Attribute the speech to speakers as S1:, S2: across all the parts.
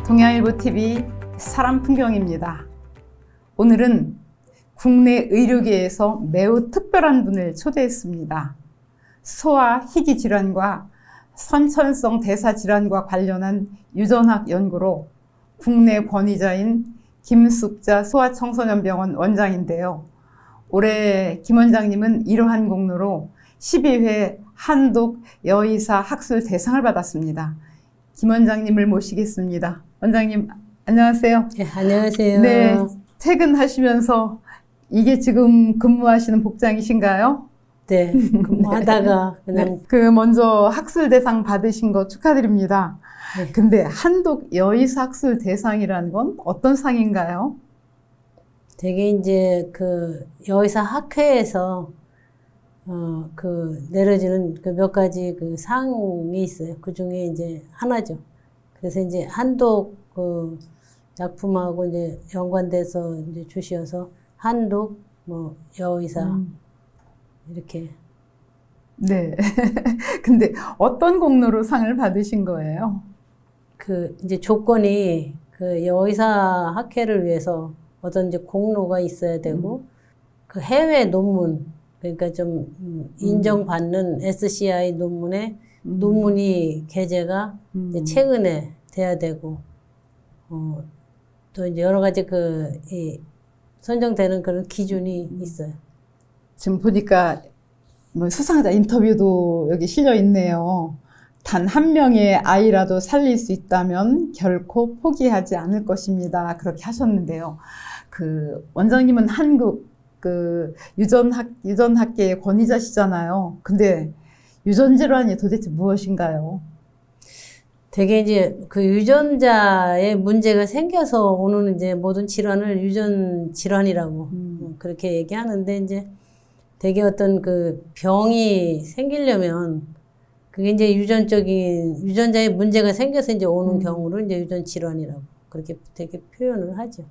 S1: 동양일보 TV 사람풍경입니다. 오늘은 국내 의료계에서 매우 특별한 분을 초대했습니다. 소아 희귀 질환과 선천성 대사 질환과 관련한 유전학 연구로 국내 권위자인 김숙자 소아청소년병원 원장인데요. 올해 김 원장님은 이러한 공로로 12회 한독 여의사 학술 대상을 받았습니다. 김 원장님을 모시겠습니다. 원장님, 안녕하세요.
S2: 네, 안녕하세요.
S1: 네, 퇴근하시면서 이게 지금 근무하시는 복장이신가요?
S2: 네, 근무하다가 그냥.
S1: 네, 먼저 학술 대상 받으신 거 축하드립니다.
S2: 네.
S1: 근데 한독 여의사 학술 대상이라는 건 어떤 상인가요?
S2: 되게 이제 그 여의사 학회에서 내려지는 그 몇 가지 그 상이 있어요. 그 중에 이제 하나죠. 그래서 이제 한독 그 약품하고 이제 연관돼서 이제 주시어서 한독 뭐 여의사 이렇게.
S1: 네. 근데 어떤 공로로 상을 받으신 거예요?
S2: 그 이제 조건이 그 여의사 학회를 위해서 어떤 이제 공로가 있어야 되고 그 해외 논문, 그러니까 좀 인정받는 SCI 논문에 논문이 게재가 이제 최근에 돼야 되고 또 이제 여러 가지 선정되는 그런 기준이 있어요.
S1: 지금 보니까 뭐 수상자 인터뷰도 여기 실려 있네요. 단 한 명의 아이라도 살릴 수 있다면 결코 포기하지 않을 것입니다. 그렇게 하셨는데요. 그 원장님은 한국 그 유전학계의 권위자시잖아요. 근데 유전 질환이 도대체 무엇인가요?
S2: 되게 이제 그 유전자에 문제가 생겨서 오는 이제 모든 질환을 유전 질환이라고 그렇게 얘기하는데, 이제 되게 어떤 그 병이 생기려면 그게 이제 유전자에 문제가 생겨서 이제 오는 경우를 이제 유전 질환이라고 그렇게 되게 표현을 하죠.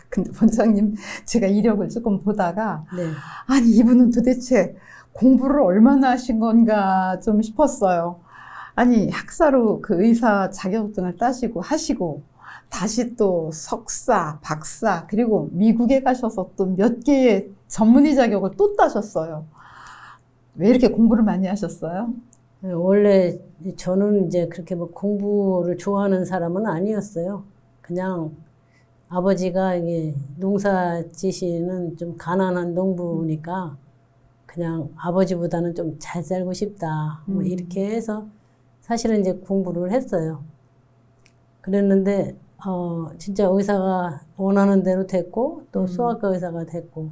S1: 근데 원장님, 제가 이력을 조금 보다가
S2: 네.
S1: 아니 이분은 도대체 공부를 얼마나 하신 건가 좀 싶었어요. 아니 학사로 그 의사 자격증을 따시고 하시고 다시 또 석사, 박사, 그리고 미국에 가셔서 또 몇 개의 전문의 자격을 또 따셨어요. 왜 이렇게 공부를 많이 하셨어요?
S2: 원래 저는 이제 그렇게 뭐 공부를 좋아하는 사람은 아니었어요. 그냥 아버지가 이게 농사 지시는 좀 가난한 농부니까 그냥 아버지보다는 좀 잘 살고 싶다. 뭐 이렇게 해서 사실은 이제 공부를 했어요. 그랬는데, 진짜 의사가 원하는 대로 됐고, 또 소아과 의사가 됐고,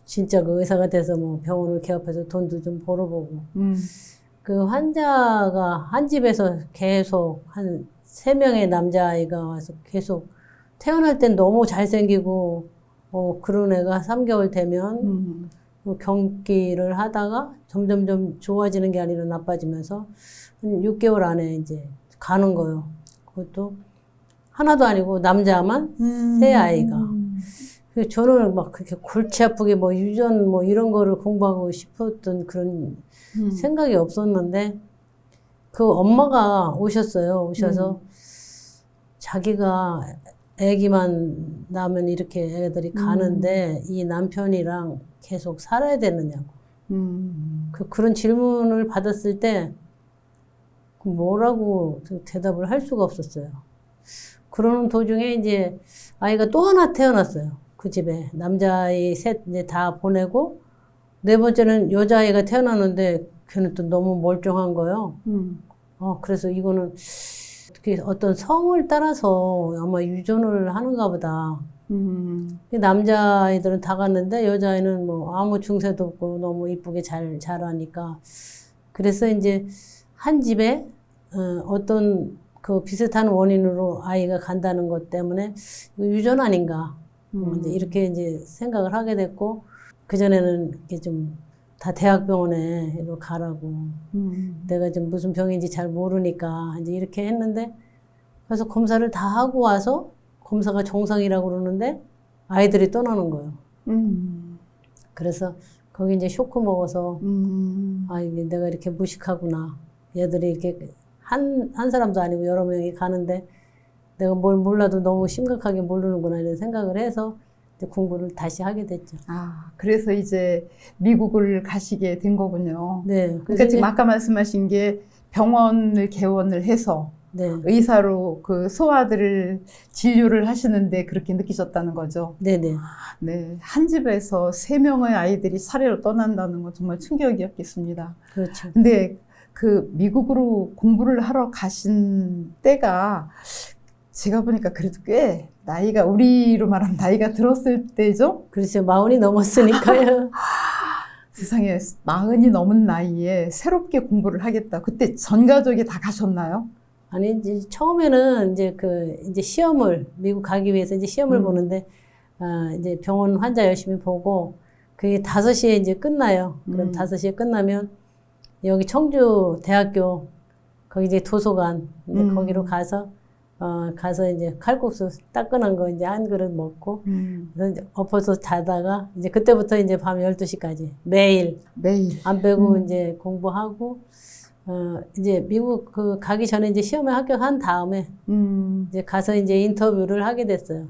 S2: 진짜 그 의사가 돼서 뭐 병원을 개업해서 돈도 좀 벌어보고, 그 환자가 한 집에서 계속 한 3명의 남자아이가 와서 계속 태어날 땐 너무 잘생기고, 그런 애가 3개월 되면 경기를 하다가 점점점 좋아지는 게 아니라 나빠지면서 한 6개월 안에 이제 가는 거예요. 그것도 하나도 아니고 남자만 3아이가. 그래서 저는 막 그렇게 골치 아프게 뭐 유전 뭐 이런 거를 공부하고 싶었던 그런 생각이 없었는데, 그 엄마가 오셔서 자기가 아기만 낳으면 이렇게 애들이 가는데 이 남편이랑 계속 살아야 되느냐고. 그런 질문을 받았을 때 뭐라고 대답을 할 수가 없었어요. 그러는 도중에 이제 아이가 또 하나 태어났어요. 그 집에 남자아이 셋 이제 다 보내고 4번째는 여자아이가 태어났는데 걔는 또 너무 멀쩡한 거예요. 그래서 이거는 어떤 성을 따라서 아마 유전을 하는가 보다. 남자아이들은 다 갔는데 여자아이는 뭐 아무 증세도 없고 너무 이쁘게 자라니까. 그래서 이제 한 집에 어떤 그 비슷한 원인으로 아이가 간다는 것 때문에 유전 아닌가. 이제 이렇게 이제 생각을 하게 됐고, 그전에는 이렇게 좀 다 대학병원에 가라고. 내가 좀 무슨 병인지 잘 모르니까 이제 이렇게 했는데, 그래서 검사를 다 하고 와서 검사가 정상이라고 그러는데 아이들이 떠나는 거예요. 그래서 거기 이제 쇼크 먹어서 아, 이게 내가 이렇게 무식하구나. 얘들이 이렇게 한 사람도 아니고 여러 명이 가는데 내가 뭘 몰라도 너무 심각하게 모르는구나 이런 생각을 해서 이제 공부를 다시 하게 됐죠.
S1: 아, 그래서 이제 미국을 가시게 된 거군요.
S2: 네.
S1: 그러니까
S2: 그래서
S1: 지금
S2: 이제,
S1: 아까 말씀하신 게 병원을 개원을 해서
S2: 네.
S1: 의사로 그 소아들을 진료를 하시는데 그렇게 느끼셨다는 거죠.
S2: 네네.
S1: 네, 한 집에서 3명의 아이들이 사례로 떠난다는 건 정말 충격이었겠습니다.
S2: 그렇죠.
S1: 근데 그 미국으로 공부를 하러 가신 때가 제가 보니까 그래도 꽤 나이가, 우리로 말하면 나이가 들었을 때죠?
S2: 그렇죠. 40이 넘었으니까요.
S1: 세상에 40이 넘은 나이에 새롭게 공부를 하겠다. 그때 전 가족이 다 가셨나요?
S2: 아니, 이제 처음에는 이제 시험을, 미국 가기 위해서 이제 시험을 보는데, 이제 병원 환자 열심히 보고, 그게 5시에 이제 끝나요. 그럼 5시에 끝나면, 여기 청주 대학교, 거기 이제 도서관, 이제 거기로 가서 이제 칼국수 따끈한 거 이제 한 그릇 먹고, 그래서 이제 엎어서 자다가, 이제 그때부터 이제 밤 12시까지 매일 안 빼고 이제 공부하고, 이제 미국 가기 전에 이제 시험에 합격한 다음에 이제 가서 이제 인터뷰를 하게 됐어요.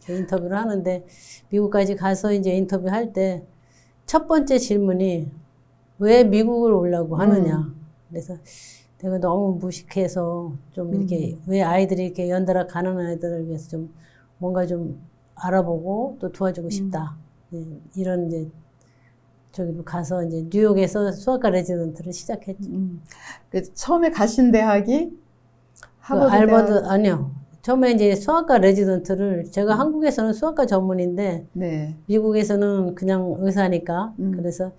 S2: 인터뷰를 하는데 미국까지 가서 이제 인터뷰할 때 첫 번째 질문이 왜 미국을 오려고 하느냐. 그래서 내가 너무 무식해서 좀 이렇게 왜 아이들이 이렇게 연달아 가는 아이들을 위해서 좀 뭔가 좀 알아보고 또 도와주고 싶다. 이런 이제 저기로 가서 이제 뉴욕에서 수학과 레지던트를 시작했죠.
S1: 그래서 처음에 가신 대학이 하버드
S2: 알버드 아니요. 처음에 이제 수학과 레지던트를 제가 한국에서는 수학과 전문인데
S1: 네.
S2: 미국에서는 그냥 의사니까 그래서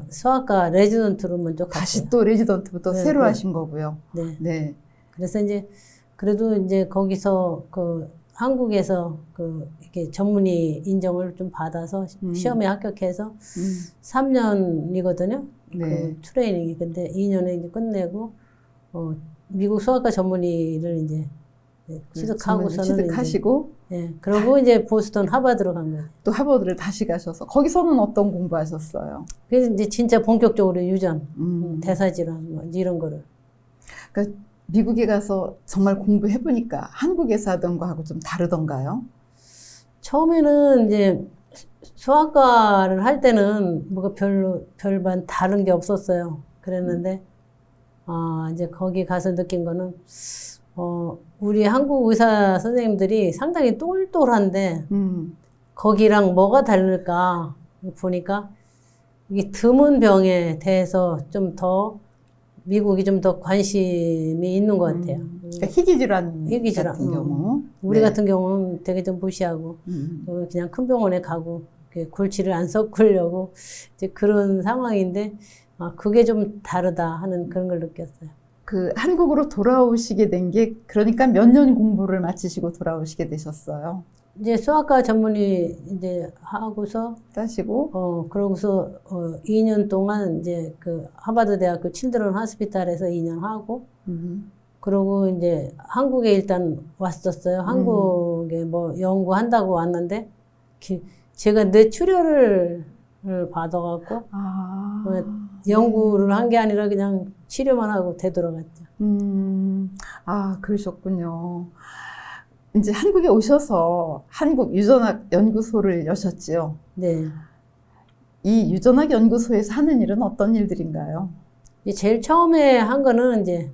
S2: 수학과 레지던트로 먼저 갔어요.
S1: 다시 또 레지던트부터
S2: 네,
S1: 새로
S2: 네.
S1: 하신 거고요.
S2: 네.
S1: 네.
S2: 그래서 이제 그래도 이제 거기서 한국에서 이렇게 전문의 인정을 좀 받아서 시험에 합격해서 3년이거든요.
S1: 네.
S2: 그 트레이닝이. 근데 2년에 이제 끝내고 미국 수학과 전문의를 이제 취득하고서는
S1: 취득하시고
S2: 이제, 그러고 이제 보스턴 하버드로 간 거예요.
S1: 또 하버드를 다시 가셔서 거기서는 어떤 공부하셨어요?
S2: 그래서 이제 진짜 본격적으로 유전, 대사질환 뭐 이런 거를.
S1: 그러니까 미국에 가서 정말 공부해 보니까 한국에서 하던 거하고 좀 다르던가요?
S2: 처음에는 이제 수학과를 할 때는 뭐가 별반 다른 게 없었어요. 그랬는데, 이제 거기 가서 느낀 거는, 우리 한국 의사 선생님들이 상당히 똘똘한데, 거기랑 뭐가 다를까 보니까, 이게 드문 병에 대해서 미국이 좀 더 관심이 있는 것 같아요.
S1: 그러니까 희귀질환
S2: 희귀질환,
S1: 같은 경우.
S2: 우리
S1: 네.
S2: 같은 경우는 되게 좀 무시하고, 그냥 큰 병원에 가고, 골치를 안 섞으려고, 이제 그런 상황인데, 그게 좀 다르다 하는 그런 걸 느꼈어요.
S1: 그 한국으로 돌아오시게 된 게 그러니까 몇 년 공부를 마치시고 돌아오시게 되셨어요?
S2: 이제 수학과 전문의 이제 하고서,
S1: 따시고
S2: 그러고서, 2년 동안 이제 하버드 대학교 칠드런 하스피탈에서 2년 하고, 그러고 이제 한국에 일단 왔었어요. 한국에 뭐 연구한다고 왔는데, 제가 뇌출혈을 받아갖고, 연구를 한 게 아니라 그냥 치료만 하고 되돌아갔죠.
S1: 그러셨군요. 이제 한국에 오셔서 한국 유전학 연구소를 여셨지요.
S2: 네.
S1: 이 유전학 연구소에서 하는 일은 어떤 일들인가요?
S2: 제일 처음에 한 거는 이제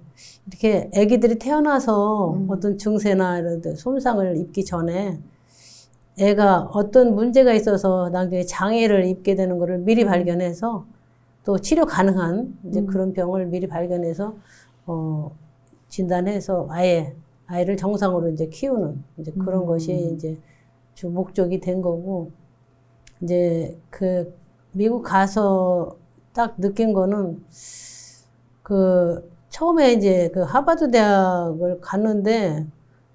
S2: 이렇게 아기들이 태어나서 어떤 증세나 이런 데 손상을 입기 전에 애가 어떤 문제가 있어서 나중에 장애를 입게 되는 거를 미리 발견해서 또 치료 가능한 이제 그런 병을 미리 발견해서 진단해서 아이를 정상으로 이제 키우는 이제 그런 것이 이제 주 목적이 된 거고, 이제 미국 가서 딱 느낀 거는 처음에 이제 하버드 대학을 갔는데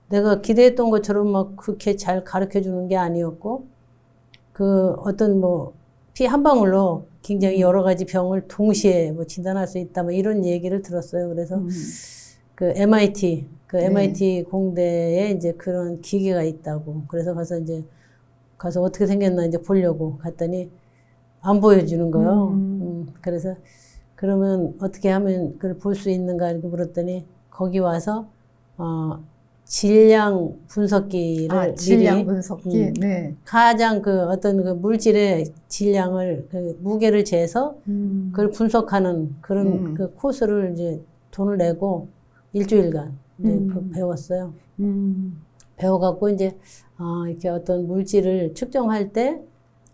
S2: 내가 기대했던 것처럼 막 그렇게 잘 가르쳐 주는 게 아니었고, 어떤 피 한 방울로 굉장히 여러 가지 병을 동시에 진단할 수 있다, 이런 얘기를 들었어요. 그래서 MIT, MIT 공대에 이제 그런 기계가 있다고. 그래서 가서 어떻게 생겼나 이제 보려고 갔더니 안 보여주는 거예요. 그래서 그러면 어떻게 하면 그걸 볼 수 있는가 이렇게 물었더니 거기 와서 질량 분석기를
S1: 질량
S2: 미리
S1: 분석기. 네.
S2: 가장 그 어떤 그 물질의 질량을 그 무게를 재서 그걸 분석하는 그런 그 코스를 이제 돈을 내고 일주일간 이제 그 배웠어요. 배워갖고 이제 이렇게 어떤 물질을 측정할 때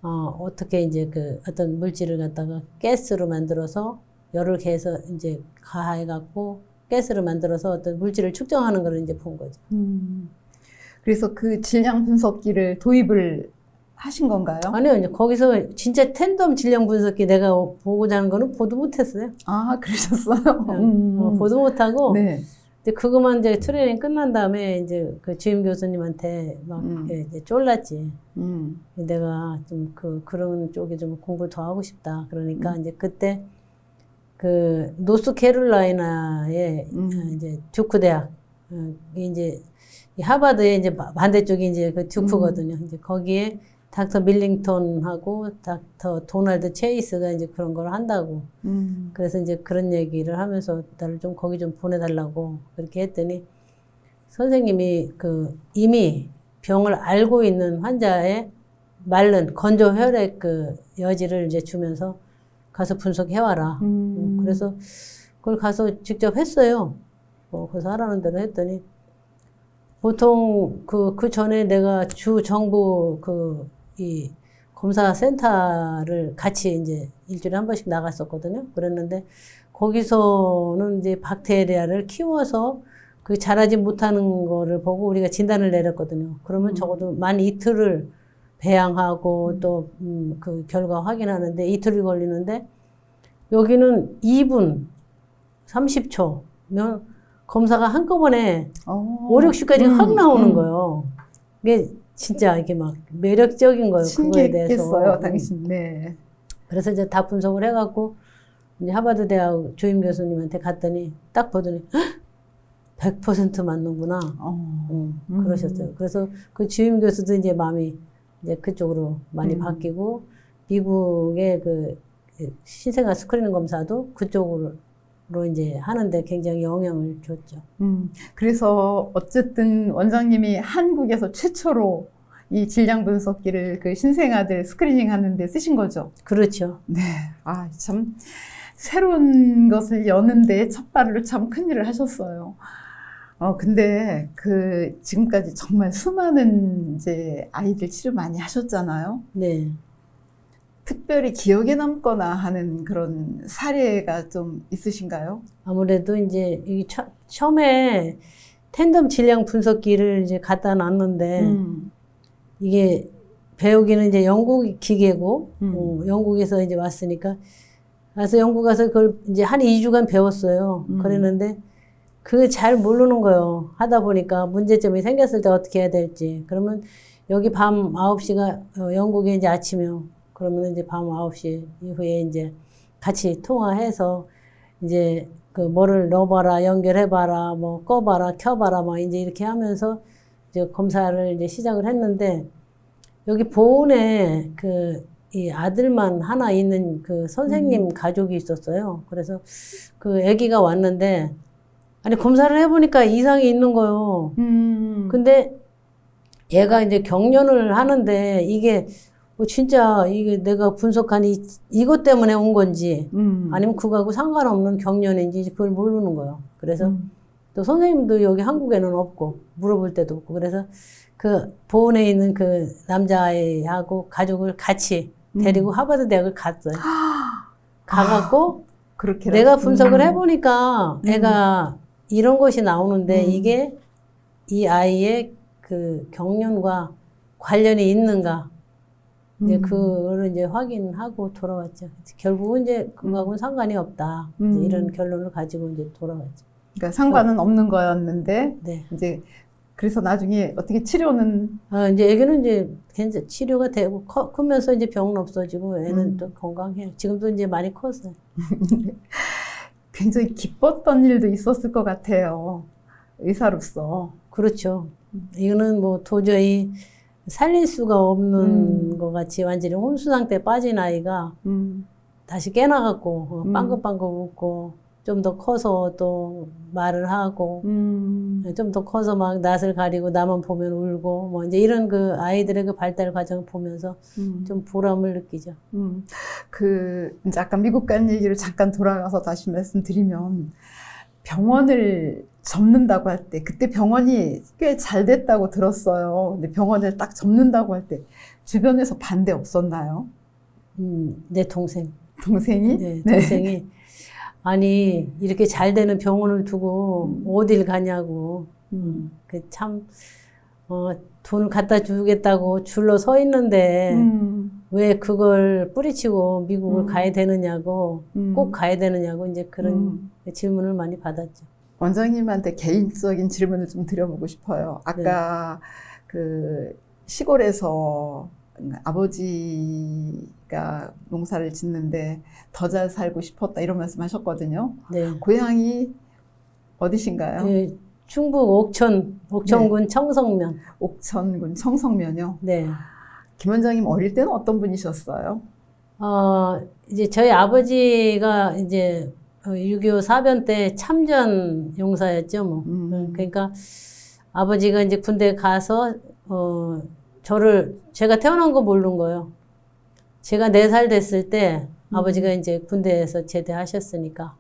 S2: 어떻게 이제 그 어떤 물질을 갖다가 가스로 만들어서 열을 개해서 이제 가해갖고 가스를 만들어서 어떤 물질을 측정하는 걸 이제 본 거죠.
S1: 그래서 그 질량 분석기를 도입을 하신 건가요?
S2: 아니요, 이제 거기서 진짜 텐덤 질량 분석기 내가 보고자 하는 거는 보도 못했어요.
S1: 아, 그러셨어요?
S2: 보도 못하고,
S1: 네.
S2: 이제 그거만 이제 트레이닝 끝난 다음에 이제 그 주임 교수님한테 막 이제 쫄랐지. 내가 좀 그런 쪽에 좀 공부 더 하고 싶다. 그러니까 이제 그때 그 노스캐롤라이나의 이제 듀크 대학, 이제 하버드의 이제 반대쪽이 이제 그 듀크거든요. 이제 거기에 닥터 밀링턴하고 닥터 도널드 체이스가 이제 그런 걸 한다고. 그래서 이제 그런 얘기를 하면서 나를 좀 거기 좀 보내달라고 그렇게 했더니 선생님이 그 이미 병을 알고 있는 환자의 마른 건조 혈액 그 여지를 이제 주면서 가서 분석해와라. 그래서 그걸 가서 직접 했어요. 거기서 하라는 대로 했더니 보통 그 전에 내가 주 정부 이 검사 센터를 같이 이제 일주일에 한 번씩 나갔었거든요. 그랬는데 거기서는 이제 박테리아를 키워서 그 자라지 못하는 거를 보고 우리가 진단을 내렸거든요. 그러면 적어도 만 이틀을 배양하고 또 그 결과 확인하는데 이틀이 걸리는데 여기는 2분 30초면 검사가 한꺼번에 5, 60까지 확 나오는 거예요. 이게 진짜 이게 막 매력적인 거예요. 그거에 대해서.
S1: 신기했겠어요, 당신. 네.
S2: 그래서 이제 다 분석을 해갖고 이제 하버드 대학 주임 교수님한테 갔더니 딱 보더니 100% 맞는구나. 그러셨어요. 그래서 그 주임 교수도 이제 마음이 이제 그쪽으로 많이 바뀌고 미국의 그 신생아 스크리닝 검사도 그쪽으로 이제 하는데 굉장히 영향을 줬죠.
S1: 그래서 어쨌든 원장님이 한국에서 최초로 이 질량 분석기를 그 신생아들 스크리닝 하는데 쓰신 거죠?
S2: 그렇죠.
S1: 네. 아, 참 새로운 것을 여는데 첫 발로 참 큰일을 하셨어요. 근데 그 지금까지 정말 수많은 이제 아이들 치료 많이 하셨잖아요.
S2: 네.
S1: 특별히 기억에 남거나 하는 그런 사례가 좀 있으신가요?
S2: 아무래도 이제 이 처음에 텐덤 질량 분석기를 이제 갖다 놨는데 이게 배우기는 이제 영국 기계고 영국에서 이제 왔으니까 그래서 영국 가서 그걸 이제 한 2주간 배웠어요. 그랬는데 그게 잘 모르는 거예요. 하다 보니까 문제점이 생겼을 때 어떻게 해야 될지. 그러면 여기 밤 9시가 영국에 이제 아침이요. 그러면 이제 밤 9시 이후에 이제 같이 통화해서 이제 그 뭐를 넣어봐라, 연결해봐라, 뭐 꺼봐라, 켜봐라, 막 이제 이렇게 하면서 이제 검사를 이제 시작을 했는데 여기 보은에 이 아들만 하나 있는 그 선생님 가족이 있었어요. 그래서 그 아기가 왔는데 아니 검사를 해보니까 이상이 있는 거예요. 근데 얘가 이제 경련을 하는데 이게 진짜 이게 내가 분석한 이것 때문에 온 건지 아니면 그거하고 상관없는 경련인지 그걸 모르는 거예요. 그래서 또 선생님도 여기 한국에는 없고 물어볼 때도 없고 그래서 그 보은에 있는 그 남자아이하고 가족을 같이 데리고 하버드 대학을 갔어요. 가갖고
S1: 그렇게
S2: 내가 분석을 해보니까 애가 이런 것이 나오는데 이게 이 아이의 그 경련과 관련이 있는가 이제 그거를 이제 확인하고 돌아왔죠. 결국은 이제 그거하고는 상관이 없다. 이제 이런 결론을 가지고 이제 돌아왔죠.
S1: 그러니까 상관은 없는 거였는데
S2: 네.
S1: 이제 그래서 나중에 어떻게 치료는
S2: 이제 애기는 이제 괜찮 치료가 되고 크면서 이제 병은 없어지고 애는 또 건강해요. 지금도 이제 많이 컸어요.
S1: 굉장히 기뻤던 일도 있었을 것 같아요. 의사로서.
S2: 그렇죠. 이거는 뭐 도저히 살릴 수가 없는 것 같이 완전히 혼수 상태에 빠진 아이가 다시 깨나갖고 빵긋빵긋 웃고 좀 더 커서 또 말을 하고 좀 더 커서 막 낯을 가리고 나만 보면 울고 뭐 이제 이런 그 아이들의 그 발달 과정을 보면서 좀 보람을 느끼죠.
S1: 그 이제 아까 미국 간 얘기를 잠깐 돌아가서 다시 말씀드리면 병원을 접는다고 할 때 그때 병원이 꽤 잘 됐다고 들었어요. 근데 병원을 딱 접는다고 할 때 주변에서 반대 없었나요?
S2: 내 동생이
S1: 동생이?
S2: 동생이 아니 이렇게 잘 되는 병원을 두고 어딜 가냐고 그 참 돈을 갖다 주겠다고 줄로 서 있는데 왜 그걸 뿌리치고 미국을 가야 되느냐고 꼭 가야 되느냐고 이제 그런 질문을 많이 받았죠.
S1: 원장님한테 개인적인 질문을 좀 드려보고 싶어요. 아까 그 시골에서 아버지가 농사를 짓는데 더 잘 살고 싶었다 이런 말씀하셨거든요.
S2: 네.
S1: 고향이 어디신가요?
S2: 네, 충북 옥천군 청성면.
S1: 옥천군 청성면요.
S2: 네.
S1: 김 원장님 어릴 때는 어떤 분이셨어요?
S2: 이제 저희 아버지가 이제 6.25 사변 때 참전 용사였죠, 뭐. 그러니까 아버지가 이제 군대 가서 제가 태어난 거 모르는 거예요. 제가 4살 됐을 때 아버지가 이제 군대에서 제대하셨으니까.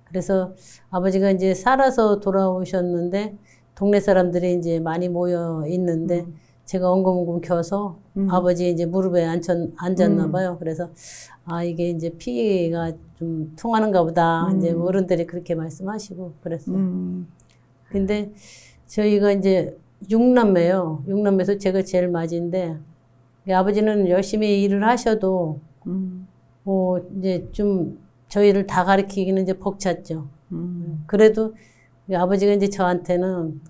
S2: 그래서 아버지가 이제 살아서 돌아오셨는데 동네 사람들이 이제 많이 모여 있는데 제가 엉금엉금 켜서 아버지 이제 무릎에 앉았나 봐요. 그래서 이게 이제 피가 좀 통하는가 보다. 이제 어른들이 그렇게 말씀하시고 그랬어요. 근데 저희가 이제 6남매요. 6남매에서 제가 제일 맞이인데 아버지는 열심히 일을 하셔도 이제 좀 저희를 다 가르치기는 이제 벅찼죠. 그래도 아버지가 이제 저한테는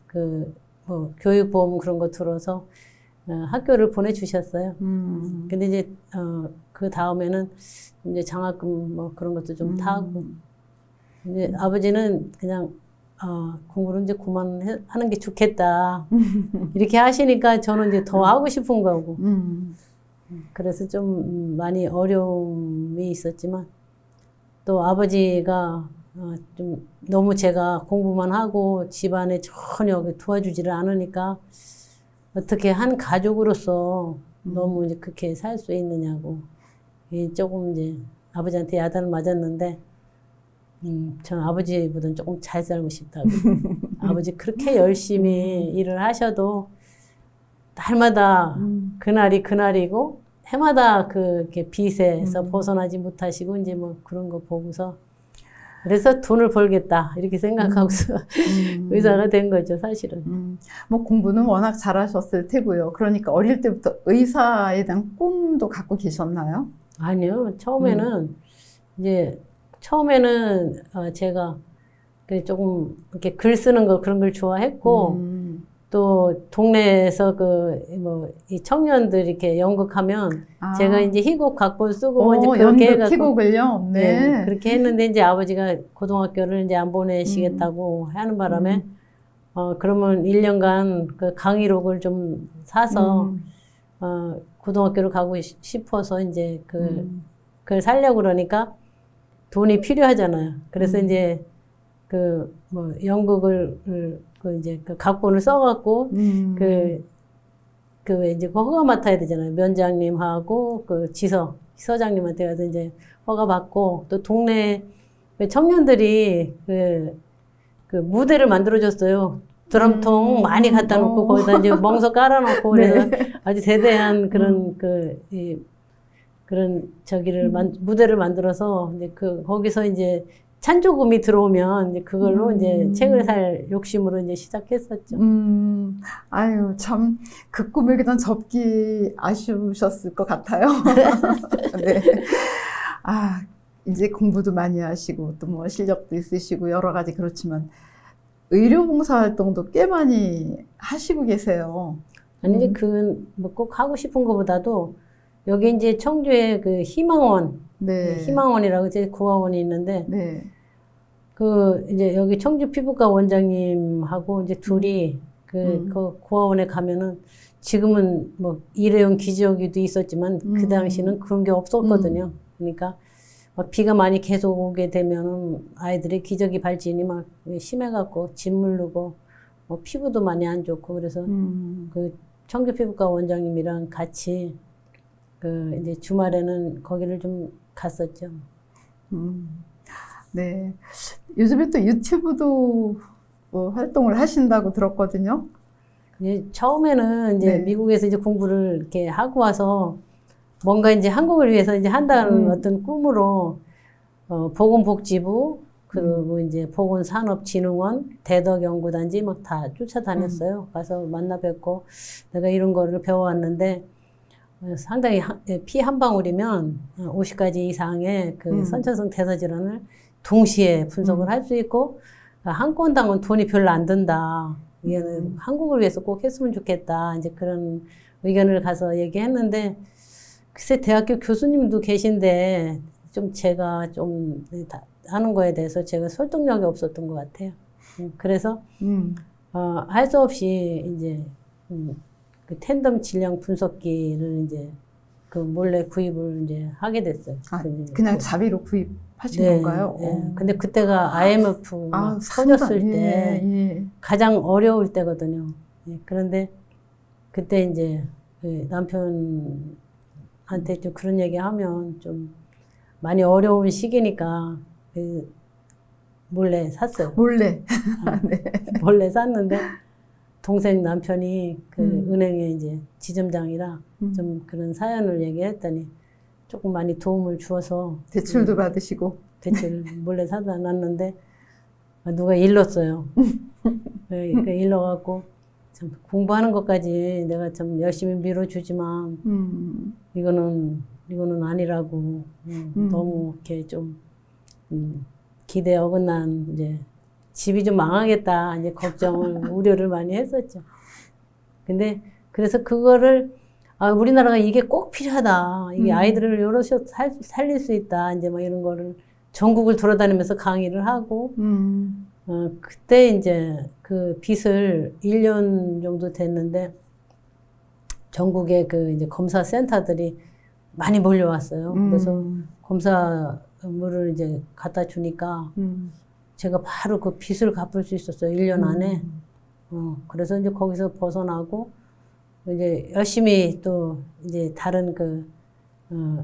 S2: 교육보험 그런 거 들어서 학교를 보내주셨어요. 근데 이제 그 다음에는 이제 장학금 뭐 그런 것도 좀 타고 이제 아버지는 그냥 공부를 이제 그만하는 게 좋겠다 이렇게 하시니까 저는 이제 더 하고 싶은 거고 그래서 좀 많이 어려움이 있었지만 또 아버지가 좀 너무 제가 공부만 하고 집안에 전혀 도와주지를 않으니까 어떻게 한 가족으로서 너무 이제 그렇게 살 수 있느냐고 조금 이제 아버지한테 야단을 맞았는데 저는 아버지보다는 조금 잘 살고 싶다고 아버지 그렇게 열심히 일을 하셔도 날마다 그날이 그날이고 해마다 그렇게 빚에서 벗어나지 못하시고 이제 뭐 그런 거 보고서 그래서 돈을 벌겠다 이렇게 생각하고서 의사가 된 거죠 사실은.
S1: 뭐 공부는 워낙 잘하셨을 테고요. 그러니까 어릴 때부터 의사에 대한 꿈도 갖고 계셨나요?
S2: 아니요. 처음에는 제가 조금 이렇게 글 쓰는 거 그런 걸 좋아했고 또 동네에서 이 청년들 이렇게 연극하면 제가 이제 희곡 각본 쓰고 이제 그렇게
S1: 연극 희곡을요. 네.
S2: 그렇게 했는데 이제 아버지가 고등학교를 이제 안 보내시겠다고 하는 바람에 그러면 1년간 그 강의록을 좀 사서 고등학교를 가고 싶어서 이제 그걸 살려고 그러니까 돈이 필요하잖아요. 그래서 이제 연극을 이제 각본을 써갖고 이제 허가 맡아야 되잖아요. 면장님하고 지서장님한테 가서 이제 허가 받고 또 동네 청년들이 무대를 만들어줬어요. 드럼통 많이 갖다 놓고 거기다 이제 멍석 깔아놓고 그래서 아주 대대한 그런 무대를 만들어서 이제 거기서 이제 찬조금이 들어오면 이제 그걸로 이제 책을 살 욕심으로 이제 시작했었죠.
S1: 아유, 참, 그 꿈을 그냥 접기 아쉬우셨을 것 같아요. 네. 이제 공부도 많이 하시고, 또 뭐 실력도 있으시고, 여러 가지 그렇지만, 의료봉사 활동도 꽤 많이 하시고 계세요.
S2: 아니, 뭐 꼭 하고 싶은 것보다도, 여기 이제 청주에 희망원, 희망원이라고 이제 고아원이 있는데, 이제 여기 청주 피부과 원장님하고 이제 둘이 그 고아원에 가면은 지금은 뭐 일회용 기저귀도 있었지만 그 당시는 그런 게 없었거든요. 그러니까 막 비가 많이 계속 오게 되면은 아이들의 기저귀 발진이 막 심해갖고 짓무르고 뭐 피부도 많이 안 좋고 그래서 그 청주 피부과 원장님이랑 같이 그 이제 주말에는 거기를 좀 갔었죠.
S1: 네. 요즘에 또 유튜브도 뭐 활동을 하신다고 들었거든요.
S2: 이제 처음에는 이제
S1: 네.
S2: 미국에서 이제 공부를 이렇게 하고 와서 뭔가 이제 한국을 위해서 이제 한다는 어떤 꿈으로 보건복지부 그리고 이제 보건산업진흥원 대덕연구단지 막 다 쫓아다녔어요. 가서 만나 뵙고 내가 이런 거를 배워왔는데 상당히 피 한 방울이면 50가지 이상의 그 선천성 대사질환을 동시에 분석을 할 수 있고 한 건당은 돈이 별로 안 든다. 이거는 한국을 위해서 꼭 했으면 좋겠다. 이제 그런 의견을 가서 얘기했는데 글쎄 대학교 교수님도 계신데 좀 제가 좀 하는 거에 대해서 제가 설득력이 없었던 것 같아요. 그래서 할 수 없이 이제 그 텐덤 질량 분석기를 이제 그 몰래 구입을 이제 하게 됐어요.
S1: 아, 그냥 자비로 구입하신
S2: 네,
S1: 건가요?
S2: 네. 근데 그때가 IMF 막
S1: 상당-
S2: 터졌을 때
S1: 예.
S2: 가장 어려울 때거든요. 예, 그런데 그때 이제 그 남편한테 좀 그런 얘기 하면 좀 많이 어려운 시기니까 그 몰래 샀어요.
S1: 몰래.
S2: 몰래 샀는데 동생 남편이 그 은행에 이제 지점장이라 좀 그런 사연을 얘기했더니 조금 많이 도움을 주어서
S1: 대출도 받으시고.
S2: 대출 몰래 사다 놨는데 누가 일렀어요. 네, 그 일러갖고 참 공부하는 것까지 내가 참 열심히 밀어주지만 이거는 아니라고 너무 이렇게 좀 기대에 어긋난 이제 집이 좀 망하겠다 이제 걱정을 우려를 많이 했었죠. 근데 그래서 그거를 우리나라가 이게 꼭 필요하다. 이게 아이들을 여럿이 살릴 수 있다. 이제 뭐 이런 거를 전국을 돌아다니면서 강의를 하고 그때 이제 그 빚을 1년 정도 됐는데 전국에 그 이제 검사 센터들이 많이 몰려왔어요. 그래서 검사물을 이제 갖다 주니까 제가 바로 그 빚을 갚을 수 있었어요. 1년 안에. 그래서 이제 거기서 벗어나고 이제 열심히 또 이제 다른 그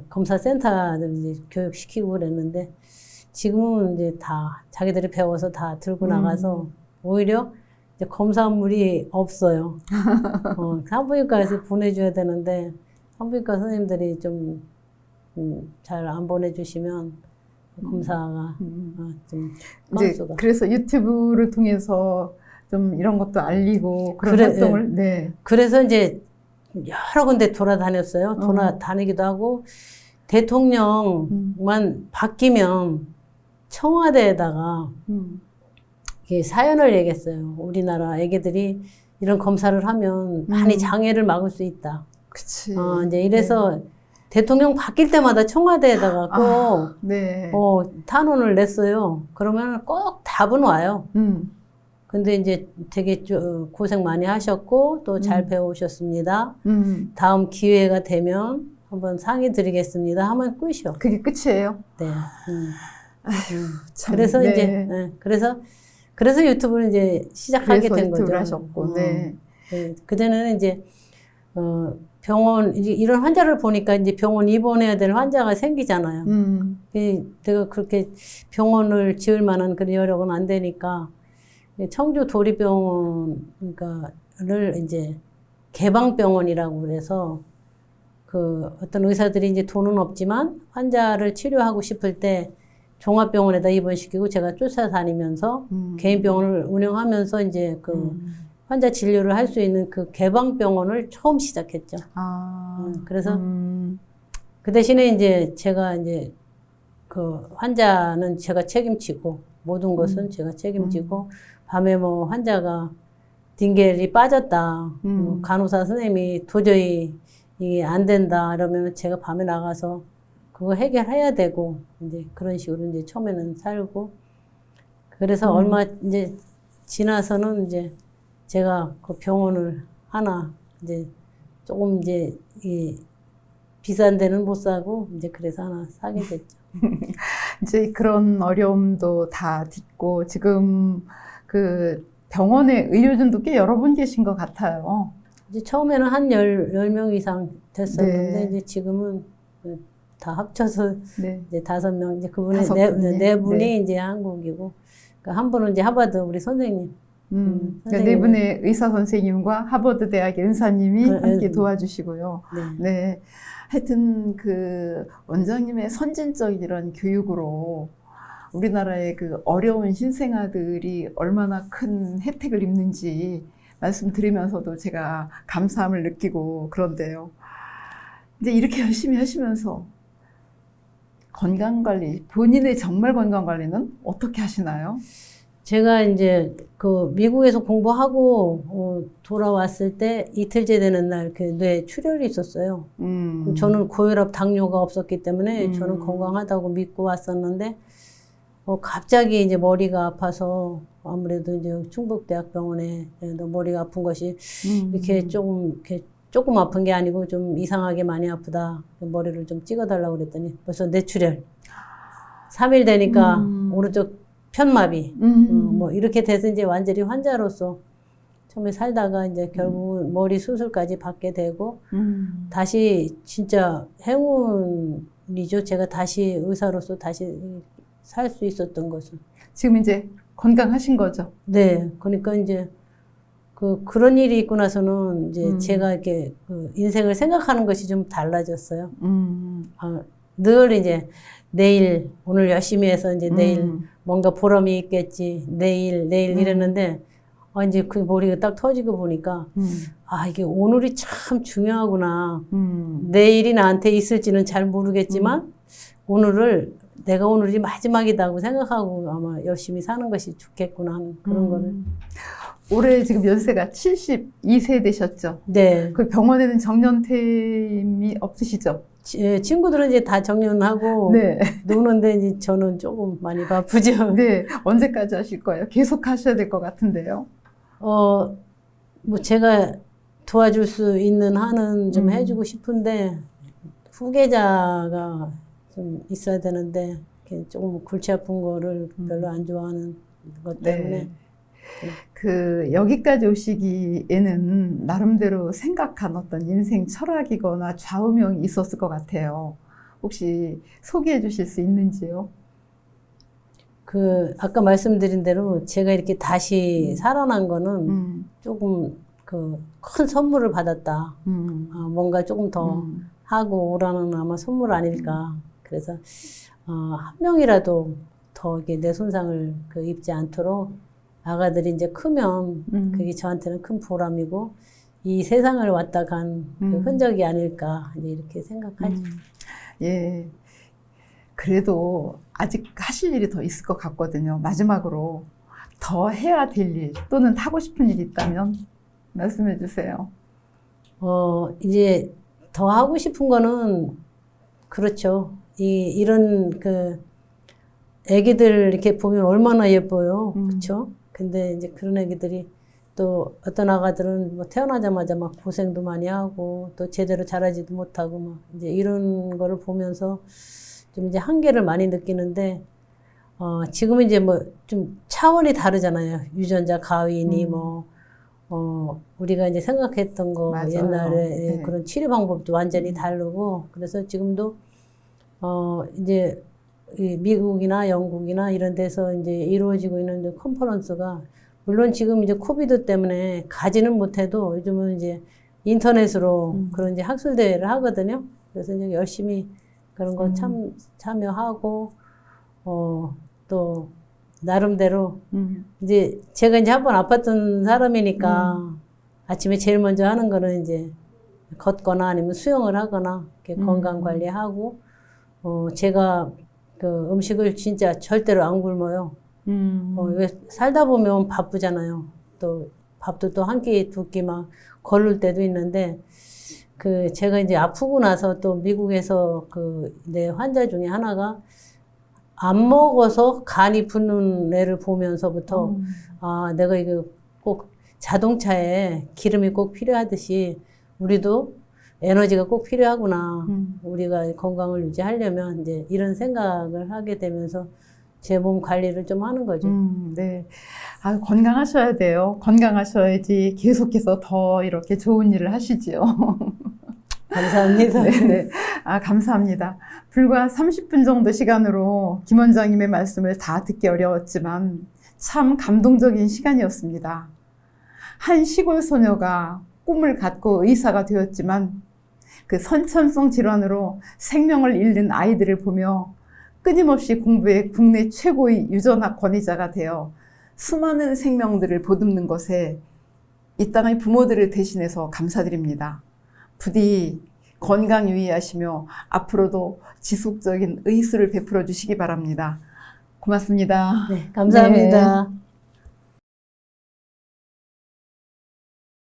S2: 검사 센터들 이제 교육시키고 그랬는데 지금은 이제 다 자기들이 배워서 다 들고 나가서 오히려 이제 검사물이 없어요. 산부인과에서 보내줘야 되는데 산부인과 선생님들이 좀 잘 안 보내주시면 검사가 좀
S1: 이제
S2: 건수가.
S1: 그래서 유튜브를 통해서 좀 이런 것도 알리고 그런 활동을 네.
S2: 그래서 이제 여러 군데 돌아다녔어요. 돌아다니기도 하고 대통령만 바뀌면 청와대에다가 사연을 얘기했어요. 우리나라 애기들이 이런 검사를 하면 많이 장애를 막을 수 있다.
S1: 그치.
S2: 이제 이래서 대통령 바뀔 때마다 청와대에다가 꼭
S1: 네.
S2: 탄원을 냈어요. 그러면 꼭 답은 와요. 근데 이제 되게 고생 많이 하셨고 또 잘 배우셨습니다. 다음 기회가 되면 한번 상의 드리겠습니다. 하면 끝이요.
S1: 그게 끝이에요?
S2: 네.
S1: 참,
S2: 그래서
S1: 네.
S2: 이제 그래서 유튜브를 이제 시작하게 된 거죠.
S1: 유튜브를 하셨고, 네.
S2: 그전에는 이제 병원 이런 환자를 보니까 이제 병원 입원해야 될 환자가 생기잖아요. 내가 그렇게 병원을 지을 만한 그런 여력은 안 되니까 청주 도립병원 그러니까를 이제 개방병원이라고 그래서 그 어떤 의사들이 이제 돈은 없지만 환자를 치료하고 싶을 때 종합병원에다 입원시키고 제가 쫓아다니면서 개인 병원을 운영하면서 이제 그 환자 진료를 할 수 있는 그 개방병원을 처음 시작했죠. 그래서 그 대신에 이제 제가 이제 그 환자는 제가 책임지고 모든 것은 제가 책임지고 밤에 뭐 환자가 딩겔이 빠졌다. 간호사 선생님이 도저히 이게 안 된다. 이러면 제가 밤에 나가서 그거 해결해야 되고 이제 그런 식으로 이제 처음에는 살고 그래서 얼마 이제 지나서는 이제 제가 그 병원을 하나 이제 조금 이제 이 비싼 데는 못 사고 이제 그래서 하나 사게 됐죠.
S1: 이제 그런 어려움도 다 딛고 지금 그 병원에 의료진도 꽤 여러 분 계신 것 같아요.
S2: 이제 처음에는 한 10명 이상 됐었는데,
S1: 네.
S2: 이제 지금은 다 합쳐서
S1: 네.
S2: 이제 5명, 이제 그분이
S1: 다섯
S2: 네
S1: 분이?
S2: 네 분이
S1: 네.
S2: 이제 한국이고, 그러니까 한 분은 이제 하버드 우리 선생님.
S1: 그러니까 네 분의 의사 선생님과 하버드 대학의 은사님이
S2: 네,
S1: 함께
S2: 네.
S1: 도와주시고요.
S2: 네.
S1: 네. 하여튼 그 원장님의 선진적인 이런 교육으로 우리나라의 그 어려운 신생아들이 얼마나 큰 혜택을 입는지 말씀드리면서도 제가 감사함을 느끼고 그런데요. 이제 이렇게 열심히 하시면서 건강관리, 본인의 정말 건강관리는 어떻게 하시나요?
S2: 제가 이제 그 미국에서 공부하고 돌아왔을 때 이틀째 되는 날 그 뇌 출혈이 있었어요. 저는 고혈압, 당뇨가 없었기 때문에 저는 건강하다고 믿고 왔었는데 갑자기 이제 머리가 아파서 아무래도 이제 충북대학병원에 머리가 아픈 것이 이렇게 조금 아픈 게 아니고 좀 이상하게 많이 아프다. 머리를 좀 찍어달라고 그랬더니 벌써 뇌출혈. 3일 되니까 오른쪽 편마비. 뭐 이렇게 돼서 이제 완전히 환자로서 처음에 살다가 이제 결국 머리 수술까지 받게 되고 다시 진짜 행운이죠. 제가 다시 의사로서 다시 살 수 있었던 것은.
S1: 지금 이제 건강하신 거죠?
S2: 네. 그러니까 이제 그런 일이 있고 나서는 이제 제가 이렇게 인생을 생각하는 것이 좀 달라졌어요. 늘 이제 내일, 오늘 열심히 해서 이제 내일 뭔가 보람이 있겠지. 내일 이랬는데, 이제 그 머리가 딱 터지고 보니까, 이게 오늘이 참 중요하구나. 내일이 나한테 있을지는 잘 모르겠지만, 내가 오늘이 마지막이다고 생각하고 아마 열심히 사는 것이 좋겠구나 하는 그런 거를.
S1: 올해 지금 연세가 72세 되셨죠?
S2: 네.
S1: 그 병원에는 정년퇴임이 없으시죠?
S2: 친구들은 이제 다 정년하고
S1: 네.
S2: 노는데 이제 저는 조금 많이 바쁘죠.
S1: 네. 언제까지 하실 거예요? 계속 하셔야 될 것 같은데요.
S2: 뭐 제가 도와줄 수 있는 한은 좀 해주고 싶은데 후계자가 좀 있어야 되는데 조금 골치 아픈 거를 별로 안 좋아하는 것 때문에.
S1: 네. 여기까지 오시기에는 나름대로 생각한 어떤 인생 철학이거나 좌우명이 있었을 것 같아요. 혹시 소개해 주실 수 있는지요?
S2: 아까 말씀드린 대로 제가 이렇게 다시 살아난 거는 조금 큰 선물을 받았다. 뭔가 조금 더 하고 오라는 아마 선물 아닐까. 그래서, 한 명이라도 더 이게 내 손상을 입지 않도록 아가들이 이제 크면 그게 저한테는 큰 보람이고 이 세상을 왔다 간 흔적이 아닐까 이제 이렇게 생각하죠.
S1: 예. 그래도 아직 하실 일이 더 있을 것 같거든요. 마지막으로 더 해야 될 일 또는 하고 싶은 일이 있다면 말씀해 주세요.
S2: 이제 더 하고 싶은 거는 그렇죠. 이런 애기들 이렇게 보면 얼마나 예뻐요. 그렇죠? 근데 이제 그런 애기들이 또 어떤 아가들은 뭐 태어나자마자 막 고생도 많이 하고 또 제대로 자라지도 못하고 막 이제 이런 거를 보면서 좀 이제 한계를 많이 느끼는데 지금은 이제 뭐 좀 차원이 다르잖아요. 유전자 가위니 우리가 이제 생각했던 거
S1: 맞아요.
S2: 옛날에
S1: 네.
S2: 그런 치료 방법도 완전히 다르고 그래서 지금도 이제 미국이나 영국이나 이런 데서 이제 이루어지고 있는 컨퍼런스가 물론 지금 이제 코비드 때문에 가지는 못해도 요즘은 이제 인터넷으로 그런 이제 학술 대회를 하거든요. 그래서 이제 열심히 그런 거 참여하고 또 나름대로 이제 제가 이제 한번 아팠던 사람이니까 아침에 제일 먼저 하는 거는 이제 걷거나 아니면 수영을 하거나 이렇게 건강 관리하고 제가 음식을 진짜 절대로 안 굶어요. 왜 살다 보면 바쁘잖아요. 또 밥도 또 한 끼, 두 끼 막 거를 때도 있는데 제가 이제 아프고 나서 또 미국에서 내 환자 중에 하나가 안 먹어서 간이 붓는 애를 보면서부터 내가 이거 꼭 자동차에 기름이 꼭 필요하듯이 우리도 에너지가 꼭 필요하구나.
S1: 음.
S2: 우리가 건강을 유지하려면 이제 이런 생각을 하게 되면서 제 몸 관리를 좀 하는 거죠.
S1: 네. 아, 건강하셔야 돼요. 건강하셔야지 계속해서 더 이렇게 좋은 일을 하시지요.
S2: 감사합니다.
S1: 네네. 아, 감사합니다. 불과 30분 정도 시간으로 김 원장님의 말씀을 다 듣기 어려웠지만 참 감동적인 시간이었습니다. 한 시골 소녀가 꿈을 갖고 의사가 되었지만 그 선천성 질환으로 생명을 잃는 아이들을 보며 끊임없이 공부해 국내 최고의 유전학 권위자가 되어 수많은 생명들을 보듬는 것에 이 땅의 부모들을 대신해서 감사드립니다. 부디 건강 유의하시며 앞으로도 지속적인 의술을 베풀어 주시기 바랍니다. 고맙습니다.
S2: 네, 감사합니다.
S1: 네.